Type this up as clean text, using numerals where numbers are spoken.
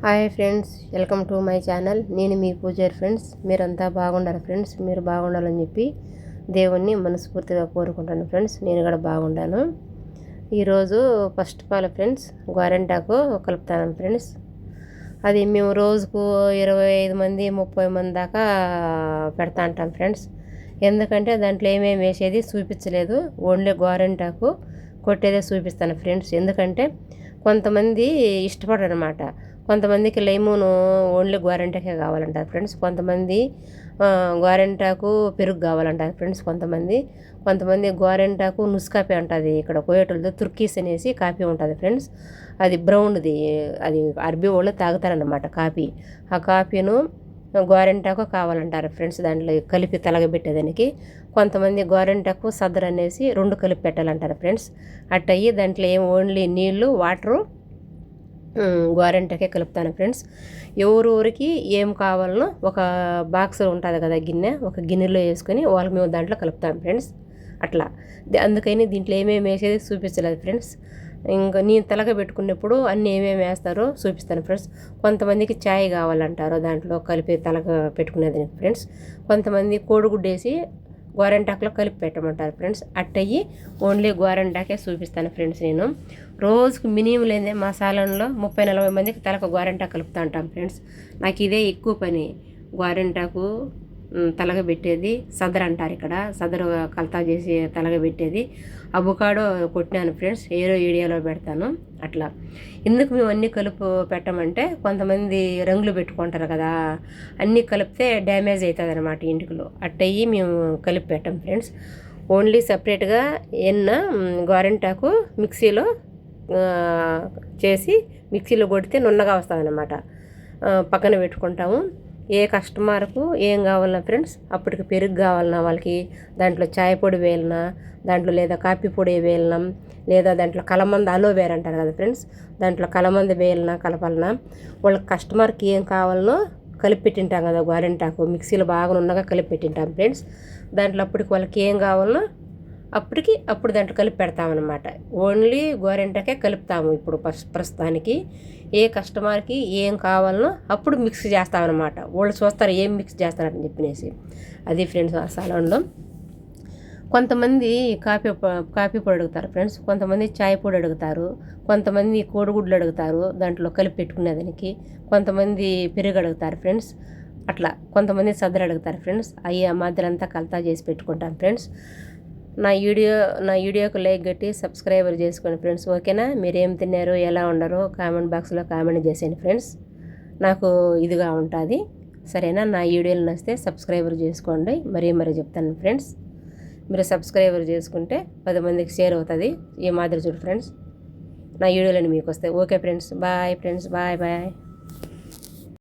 Hi friends, welcome to my channel. నేను మీ పూజారి friends. మీరంతా బాగుండాలి ఫ్రెండ్స్. మీరు బాగుండాలని చెప్పి దేవుణ్ణి మనస్ఫూర్తిగా కోరుకుంటాను ఫ్రెండ్స్. నేను కూడా బాగుండాను. ఈరోజు ఫస్ట్ ఆఫ్ ఆల్ ఫ్రెండ్స్, గోరెంటాకు కలుపుతాను ఫ్రెండ్స్. అది మేము రోజుకు 25 మంది 30 మంది దాకా పెడతా ఉంటాం ఫ్రెండ్స్. ఎందుకంటే దాంట్లో ఏమేమి వేసేది చూపించలేదు, ఓన్లీ గోరెంటాకు కొట్టేదే చూపిస్తాను ఫ్రెండ్స్. ఎందుకంటే కొంతమంది ఇష్టపడరు అనమాట. కొంతమందికి లెమోను ఓన్లీ గోరెంటాకే కావాలంటారు ఫ్రెండ్స్. కొంతమంది గోరెంటాకు పెరుగు కావాలంటారు ఫ్రెండ్స్. కొంతమంది గోరెంటాకు నుసుకాపీ ఉంటుంది. ఇక్కడ కోయేటోళ్ళతో తుర్కీస్ అనేసి కాపీ ఉంటుంది ఫ్రెండ్స్. అది బ్రౌన్ది, అది అరబీ వాళ్ళు తాగుతారనమాట కాపీ. ఆ కాపీను గోరెంటాకు కావాలంటారు ఫ్రెండ్స్, దాంట్లో కలిపి తలగబెట్టేదానికి. కొంతమంది గోరెంటాకు సదర్ అనేసి 2 కలిపి పెట్టాలంటారు ఫ్రెండ్స్. అట్టయి దాంట్లో ఏం ఓన్లీ నీళ్ళు వాటరు గోరెంటాకే కలుపుతాను ఫ్రెండ్స్. ఎవరికి ఏం కావాలనో ఒక బాక్స్ ఉంటుంది కదా, గిన్నె, ఒక గిన్నెలో వేసుకొని వాళ్ళకి మేము దాంట్లో కలుపుతాం ఫ్రెండ్స్. అట్లా అందుకని దీంట్లో ఏమేమి వేసేది చూపించలేదు ఫ్రెండ్స్. ఇంకా నేను తలగ పెట్టుకున్నప్పుడు అన్నీ ఏమేమి వేస్తారో చూపిస్తాను ఫ్రెండ్స్. కొంతమందికి ఛాయ్ కావాలంటారు దాంట్లో కలిపి తలగ పెట్టుకునేది ఫ్రెండ్స్. కొంతమంది కోడిగుడ్డు వేసి గోరెంటాకులో కలిపి పెట్టమంటారు ఫ్రెండ్స్. అట్టయి ఓన్లీ గోరెంటాకే చూపిస్తాను ఫ్రెండ్స్. నేను రోజుకు మినిమం లేదే మా సాలంలో 30-40 మందికి తలకు గోరెంటాకు కలుపుతూ ఉంటాం ఫ్రెండ్స్. నాకు ఇదే ఎక్కువ పని, గోరెంటాకు తలగబెట్టేది. సదర్ అంటారు ఇక్కడ, సదరు కలతా చేసి తలగబెట్టేది. అవకాడో కొట్టినాను ఫ్రెండ్స్, ఏరో వీడియోలో పెడతాను. అట్లా ఎందుకు మేము అన్నీ కలుపు పెట్టమంటే, కొంతమంది రంగులు పెట్టుకుంటారు కదా, అన్నీ కలిపితే డ్యామేజ్ అవుతుంది అనమాట ఇంటికిలో. అట్టయి మేము కలిపి పెట్టాం ఫ్రెండ్స్. ఓన్లీ సపరేట్గా గోరెంటాకు మిక్సీలో చేసి మిక్సీలో కొడితే నున్నగా వస్తుంది అనమాట. పక్కన పెట్టుకుంటాము. ఏ కస్టమర్కు ఏం కావాలన్నా ఫ్రెండ్స్, అప్పటికి పెరుగు కావాలన్నా వాళ్ళకి, దాంట్లో చాయ్ పొడి వేయాలన్నా, దాంట్లో లేదా కాఫీ పొడి వేయాలన్నా, లేదా దాంట్లో కలమంద అలోవేరా అంటారు కదా ఫ్రెండ్స్, దాంట్లో కలమంద వేయాలన్నా కలపాలన్నా, వాళ్ళ కస్టమర్కి ఏం కావాలనో కలిపి పెట్టింటాం కదా. గోరెంటాకు మిక్సీలో బాగా నున్నగా కలిపి పెట్టింటాం ఫ్రెండ్స్. దాంట్లో అప్పటికి వాళ్ళకి ఏం కావాలనో అప్పుడు దాంట్లో కలిపి పెడతామన్నమాట. ఓన్లీ గోరెంటాకే కలుపుతాము ఇప్పుడు ప్రస్తుతానికి. ఏ కస్టమర్కి ఏం కావాలనో అప్పుడు మిక్స్ చేస్తామన్నమాట. వాళ్ళు చూస్తారు ఏం మిక్స్ చేస్తారని చెప్పినేసి. అది ఫ్రెండ్స్ ఆ సాలంలో. కొంతమంది కాఫీ పొడి అడుగుతారు ఫ్రెండ్స్, కొంతమంది చాయ్ పొడి అడుగుతారు, కొంతమంది కోడిగుడ్లు అడుగుతారు దాంట్లో కలిపి పెట్టుకునేదానికి, కొంతమంది పెరుగు అడుగుతారు ఫ్రెండ్స్. అట్లా కొంతమంది సద్దరు అడుగుతారు ఫ్రెండ్స్. అవి ఆ మాదిరంతా కలతా చేసి పెట్టుకుంటాం ఫ్రెండ్స్. నా వీడియోకి లైక్ కట్టి సబ్స్క్రైబర్ చేసుకోండి ఫ్రెండ్స్. ఓకేనా? మీరేం తిన్నారో ఎలా ఉండరో కామెంట్ బాక్స్లో కామెంట్ చేసేయండి ఫ్రెండ్స్. నాకు ఇదిగా ఉంటుంది. సరేనా? నా వీడియోలు నచ్చితే సబ్స్క్రైబర్ చేసుకోండి. మరీ చెప్తాను ఫ్రెండ్స్. మీరు సబ్స్క్రైబర్ చేసుకుంటే 10 మందికి షేర్ అవుతుంది. ఈ మాదిరి చూడు ఫ్రెండ్స్, నా వీడియోలని మీకు వస్తాయి. Okay friends, bye friends, bye.